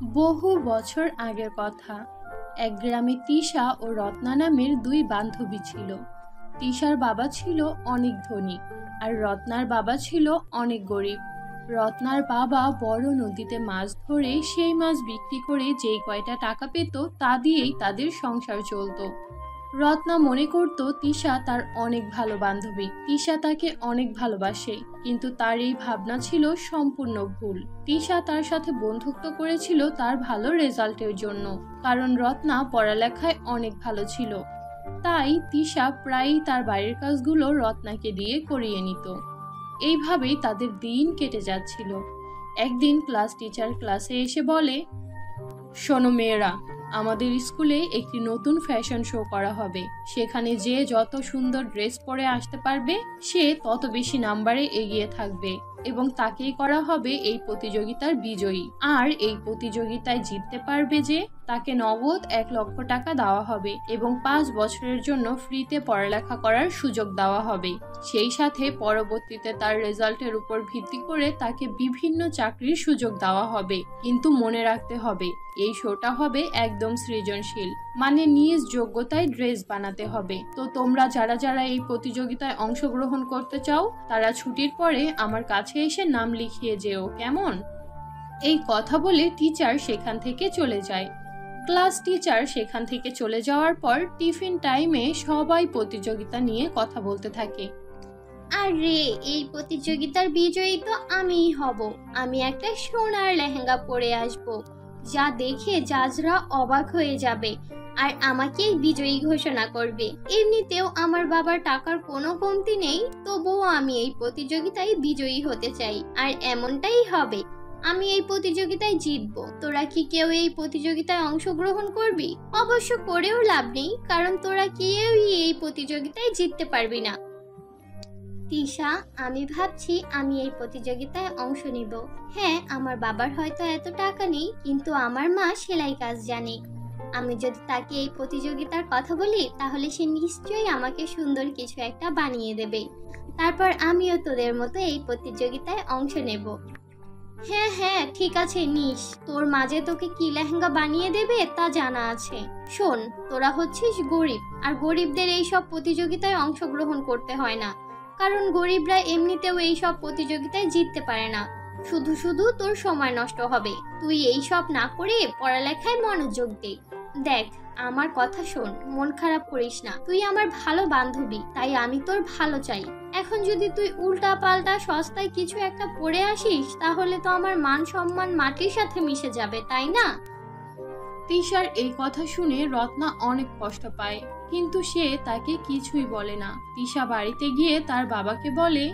বহু বছর আগের কথা। এক গ্রামে তিশা ও রত্না নামের দুই বান্ধবী ছিল। তিশার বাবা ছিল অনেক ধনী, আর রত্নার বাবা ছিল অনেক গরিব। রত্নার বাবা বড় নদীতে মাছ ধরে সেই মাছ বিক্রি করে যেই কয়টা টাকা পেত তা দিয়েই তাদের সংসার চলতো। রত্না মনে করত তিশা তার অনেক ভালো বান্ধবী, তিশা তাকে অনেক ভালোবাসে, কিন্তু তার এই ভাবনা ছিল সম্পূর্ণ ভুল। তিশা তার সাথে বন্ধুত্ব করেছিল তার ভালো রেজাল্টের জন্য, কারণ রত্না পড়ালেখায় অনেক ভালো ছিল। তাই তিশা প্রায়ই তার বাড়ির কাজগুলো রত্নাকে দিয়ে করিয়ে নিত। এইভাবেই তাদের দিন কেটে যাচ্ছিল। একদিন ক্লাস টিচার ক্লাসে এসে বলে, শোনো মেয়েরা, আমাদের স্কুলে একটি নতুন ফ্যাশন শো করা হবে। সেখানে যে যত সুন্দর ড্রেস পরে আসতে পারবে সে তত বেশি নাম্বারে এগিয়ে থাকবে, এবং তাকেই করা হবে এই প্রতিযোগিতার বিজয়ী। আর এই প্রতিযোগিতায় জিততে পারবে যে তাকে নগদ 1,00,000 টাকা দেওয়া হবে এবং 5 বছরের জন্য ফ্রিতে পড়ালেখা করার সুযোগ দেওয়া হবে। সেই সাথে পরবর্তীতে তার রেজাল্টের উপর ভিত্তি করে তাকে বিভিন্ন চাকরির সুযোগ দেওয়া হবে। কিন্তু মনে রাখতে হবে, এই শোটা হবে একদম সৃজনশীল, মানে নিজ যোগ্যতায় ড্রেস বানাতে হবে। তো তোমরা যারা যারা এই প্রতিযোগিতায় অংশগ্রহণ করতে চাও তারা ছুটির পরে আমার কাছে এসে নাম লিখিয়ে যেও, কেমন? এই কথা বলে টিচার সেখান থেকে চলে যায়। ক্লাস টিচার সেখান থেকে চলে যাওয়ার পর টিফিন টাইমে সবাই প্রতিযোগিতা নিয়ে কথা বলতে থাকে। আরে এই প্রতিযোগিতার বিজয়ী তো আমিই হব। আমি একটা সোনার লেহেঙ্গা পরে আসব, যা দেখে জাজরা অবাক হয়ে যাবে আর আমাকেই বিজয়ী ঘোষণা করবে। এমনিতেও আমার বাবার টাকার কোনো কমতি নেই, তবুও আমি এই প্রতিযোগিতায় বিজয়ী হতে চাই, আর এমনটাই হবে। আমি এই প্রতিযোগিতায় জিতবো। তোরা কি কেউ এই প্রতিযোগিতায় অংশগ্রহণ করবি? অবশ্য করেও লাভ নেই, কারণ তোরা কেউই এই প্রতিযোগিতায় জিততে পারবি না। তিশা, আমি ভাবছি আমি এই প্রতিযোগিতায় অংশ নিব। হ্যাঁ, আমার বাবার হয়তো এত টাকা নেই, কিন্তু আমার মা সেলাই কাজ জানে। আমি যদি তাকে এই প্রতিযোগিতার কথা বলি তাহলে সে নিশ্চয়ই আমাকে সুন্দর কিছু একটা বানিয়ে দেবে। তারপর আমিও তোদের মতো এই প্রতিযোগিতায় অংশ নেব। হ্যাঁ হ্যাঁ, ঠিক আছে নিস। তোর মাঝে তোকে কি লেহেঙ্গা বানিয়ে দেবে তা জানা আছে। শোন, তোরা হচ্ছিস গরিব, আর গরিবদের এই সব প্রতিযোগিতায় অংশগ্রহণ করতে হয় না, কারণ গরিবরা এমনিতেও এই সব প্রতিযোগিতায় জিততে পারে না। শুধু শুধু তোর সময় নষ্ট হবে। তুই এই সব না করে পড়ালেখায় মনোযোগ দে। দেখ, আমার কথা শোন, মন খারাপ করিস না। তুই আমার ভালো বান্ধবী, তাই আমি তোর ভালো চাই। এখন যদি তুই উল্টা পাল্টা সস্তায় কিছু একটা পরে আসিস তাহলে তো আমার মান সম্মান মাটির সাথে মিশে যাবে, তাই না? তিশার এই কথা শুনে রত্না অনেক কষ্ট পায়, কিন্তু সে তাকে কিছুই বলে না। তিশা বাড়িতে গিয়ে তার বাবাকে বলে,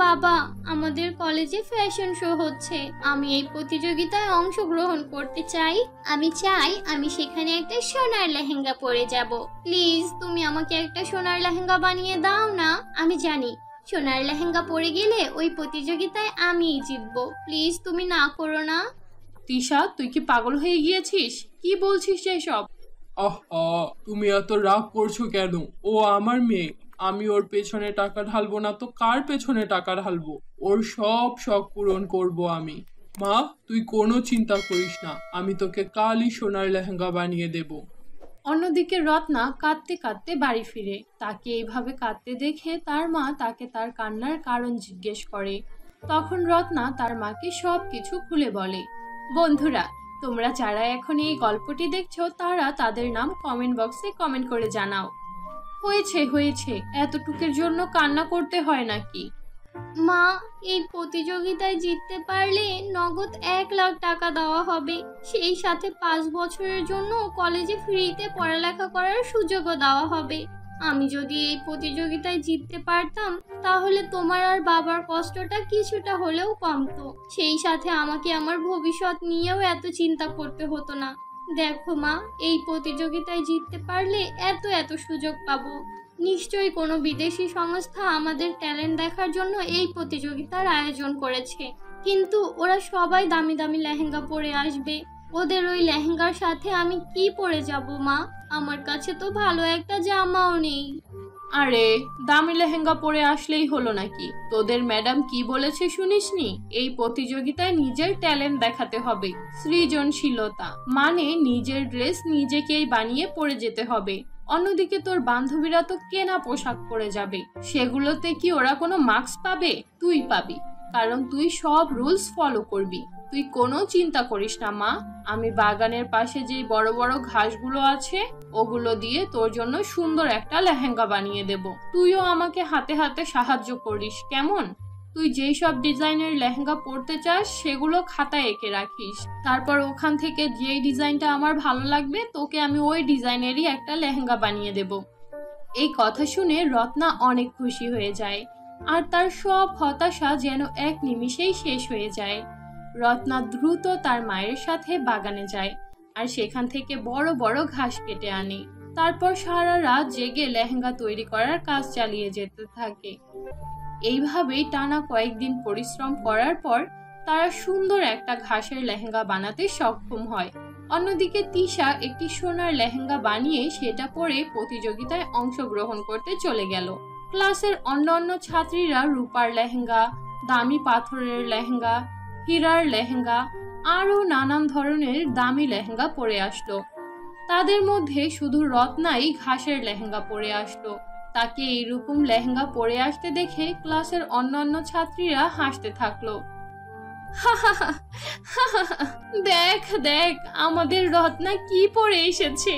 বাবা, আমাদের কলেজে ফ্যাশন শো হচ্ছে। আমি এই প্রতিযোগিতায় অংশগ্রহণ করতে চাই। আমি চাই আমি সেখানে একটা সোনার লেহেঙ্গা পরে যাব। প্লিজ তুমি আমাকে একটা সোনার লেহেঙ্গা বানিয়ে দাও না। আমি জানি সোনার লেহেঙ্গা পরে গেলে ওই প্রতিযোগিতায় আমিই জিতবো। প্লিজ তুমি না করো না। তিশা, তুই কি পাগল হয়ে গিয়েছিস? কি বলছিস এসব? তুমি এত রাগ করছো কেন? ও আমার মেয়ে, আমি ওর পেছনে টাকা ঢালবো না তো কার পেছনে টাকা ঢালবো? ওর সব শখ পূরণ করব আমি। মা, তুই কোনো চিন্তা করিস না, আমি তোকে কালই সোনার লেহেঙ্গা বানিয়ে দেব। অন্যদিকে রত্না কাঁদতে কাঁদতে বাড়ি ফিরে। তাকে এইভাবে কাঁদতে দেখে তার মা তাকে তার কান্নার কারণ জিজ্ঞেস করে। তখন রত্না তার মাকে সবকিছু খুলে বলে। বন্ধুরা, তোমরা যারা এখন এই গল্পটি দেখছো তারা তাদের নাম কমেন্ট বক্সে কমেন্ট করে জানাও। হয়েছে হয়েছে, এতটুকের জন্য কান্না করতে হয় নাকি? মা, এই প্রতিযোগিতায় জিততে পারলে নগদ 1,00,000 টাকা দেওয়া হবে। সেই সাথে 5 বছরের জন্য কলেজে ফ্রিতে পড়ালেখা করার সুযোগও দেওয়া হবে। আমি যদি এই প্রতিযোগিতায় জিততে পারতাম তাহলে তোমার আর বাবার কষ্টটা কিছুটা হলেও কমতো। সেই সাথে আমাকে আমার ভবিষ্যৎ নিয়েও এত চিন্তা করতে হতো না। দেখো মা, এই প্রতিযোগিতায় জিততে পারলে এত এত সুযোগ পাবো। নিশ্চয়ই কোনো বিদেশি সংস্থা আমাদের ট্যালেন্ট দেখার জন্য এই প্রতিযোগিতার আয়োজন করেছে, কিন্তু ওরা সবাই দামি দামি লেহেঙ্গা পরে আসবে। ওদের ওই লেহেঙ্গার সাথে আমি কি পরে যাব মা? আমার কাছে তো ভালো একটা জামাও নেই। আরে দামি লেহেঙ্গা পরে আসলেই হলো নাকি? তোদের ম্যাডাম কি বলেছে শুনিসনি? এই প্রতিযোগিতায় নিজের ট্যালেন্ট দেখাতে হবে, সৃজনশীলতা, মানে নিজের ড্রেস নিজেকেই বানিয়ে পরে যেতে হবে। অন্যদিকে তোর বান্ধবীরা তো কেনা পোশাক পরে যাবে, সেগুলোতে কি ওরা কোনো মার্কস পাবে? তুই পাবি, কারণ তুই সব রুলস ফলো করবি। তুই কোনো চিন্তা করিস না মা, আমি বাগানের পাশে যেই বড় বড় ঘাসগুলো আছে ওগুলো দিয়ে তোর জন্য সুন্দর একটা লেহেঙ্গা বানিয়ে দেব। তুইও আমাকে হাতে হাতে সাহায্য করিস, কেমন? তুই যেই সব ডিজাইনের লেহেঙ্গা পরতে চাস সেগুলো খাতায় এঁকে রাখিস, তারপর ওখান থেকে যেই ডিজাইনটা আমার ভালো লাগবে তোকে আমি ওই ডিজাইনেরই একটা লেহেঙ্গা বানিয়ে দেব। এই কথা শুনে রত্না অনেক খুশি হয়ে যায়, আর তার সব হতাশা যেন এক নিমিষেই শেষ হয়ে যায়। রত্না দ্রুত তার মায়ের সাথে বাগানে যায় আর সেখান থেকে বড় বড় ঘাস কেটে আনে। তারপর সারা রাত জেগে লেহেঙ্গা তৈরি করার কাজ চালিয়ে যেতে থাকে। এইভাবেই টানা কয়েকদিন পরিশ্রম করার পর তারা সুন্দর একটা ঘাসের লেহেঙ্গা বানাতে সক্ষম হয়। অন্যদিকে তিশা একটি সোনার লেহেঙ্গা বানিয়ে সেটা পরে প্রতিযোগিতায় অংশগ্রহণ করতে চলে গেল। ক্লাসের অন্যান্য ছাত্রীরা রূপার লেহেঙ্গা, দামি পাথরের লেহেঙ্গা, হীরার লেহেঙ্গা আরও নানান ধরনের দামি লেহেঙ্গা পরে আসলো। তাদের মধ্যে শুধু রত্নাই ঘাসের লেহেঙ্গা পরে আসলো। তাকে এইরকম লেহেঙ্গা পরে আসতে দেখে ক্লাসের অন্যান্য ছাত্রীরা হাসতে থাকলো। দেখ দেখ আমাদের রত্না কি পরে এসেছে।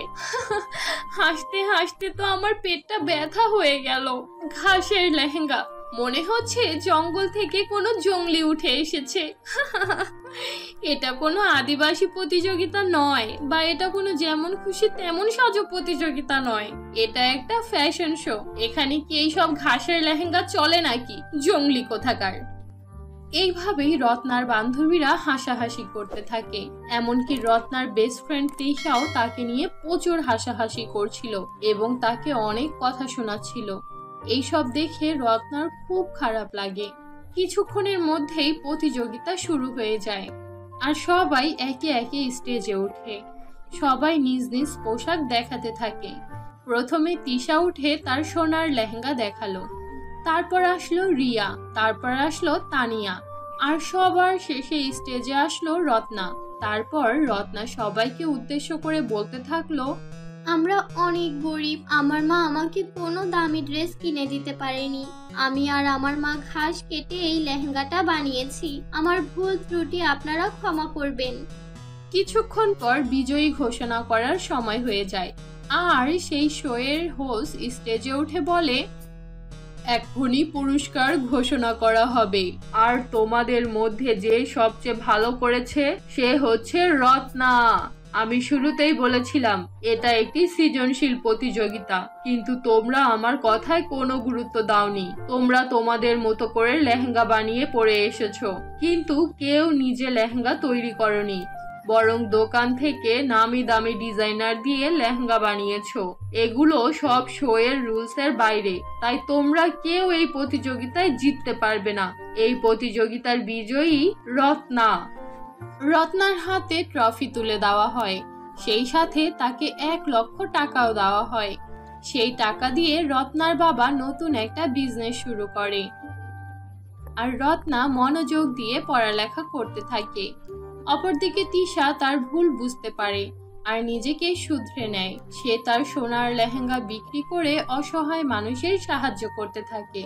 হাসতে হাসতে তো আমার পেটটা ব্যথা হয়ে গেল। ঘাসের লেহেঙ্গা, মনে হচ্ছে জঙ্গল থেকে কোনো জঙ্গলি উঠে এসেছে। এটা কোনো আদিবাসী প্রতিযোগিতা নয়, বা এটা কোনো যেমন খুশি তেমন সাজো প্রতিযোগিতা নয়। এটা একটা ফ্যাশন শো। এখানে কি এইসব ঘাসের লেহেঙ্গা চলে নাকি? জঙ্গলি কোথাকার। এইভাবেই রত্নার বান্ধবীরা হাসাহাসি করতে থাকে। এমনকি রত্নার বেস্ট ফ্রেন্ড তিশাও তাকে নিয়ে প্রচুর হাসাহাসি করছিল এবং তাকে অনেক কথা শোনাচ্ছিল। এইসব দেখে রত্নার খুব খারাপ লাগে। কিছুক্ষণের মধ্যেই প্রতিযোগিতা শুরু হয়ে যায় আর সবাই একে একে স্টেজে ওঠে। সবাই নিজ নিজ পোশাক দেখাতে থাকে। প্রথমে তিশা উঠে তার সোনার লেহেঙ্গা দেখালো, তারপর আসলো রিয়া, তারপর আসলো তানিয়া, আর সবার শেষে স্টেজে আসলো রত্না। তারপর রত্না সবাইকে উদ্দেশ্য করে বলতে থাকলো, আমরা অনেক গরিব, আমার মা আমাকে কোনো দামি ড্রেস কিনে দিতে পারেনি। আমি আর আমার মা ঘাস কেটে এই লেহেঙ্গাটা বানিয়েছি। আমার ভুল ত্রুটি আপনারা ক্ষমা করবেন। কিছুক্ষণ পর বিজয়ী ঘোষণা করার সময় হয়ে যায় আর সেই শোয়ের হোস্ট স্টেজে উঠে বলে, এখনই পুরস্কার ঘোষণা করা হবে, আর তোমাদের মধ্যে যে সবচেয়ে ভালো করেছে সে হচ্ছে রত্না। আমি শুরুতেই বলেছিলাম এটা একটি সৃজনশীল প্রতিযোগিতা, কিন্তু তোমরা আমার কথায় কোনো গুরুত্ব দাওনি। তোমরা তোমাদের মতো করে লেহেঙ্গা বানিয়ে পরে এসেছো, কিন্তু কেউ নিজে লেহেঙ্গা তৈরি করনি, বরং দোকান থেকে নামি দামি ডিজাইনার দিয়ে লেহেঙ্গা বানিয়েছো। এগুলো সব শোয়ের রুলসের বাইরে, তাই তোমরা কেউ এই প্রতিযোগিতায় জিততে পারবে না। এই প্রতিযোগিতার বিজয়ী রত্না। রত্নার হাতে ট্রফি তুলে দেওয়া হয়, সেই সাথে তাকে 1 লক্ষ টাকাও দেওয়া হয়। সেই টাকা দিয়ে রত্নার বাবা নতুন একটা বিজনেস শুরু করে আর রত্না মনোযোগ দিয়ে পড়ালেখা করতে থাকে। অপরদিকে তিশা তার ভুল বুঝতে পারে আর নিজেকে শুধরে নেয়। সে তার সোনার লেহেঙ্গা বিক্রি করে অসহায় মানুষের সাহায্য করতে থাকে।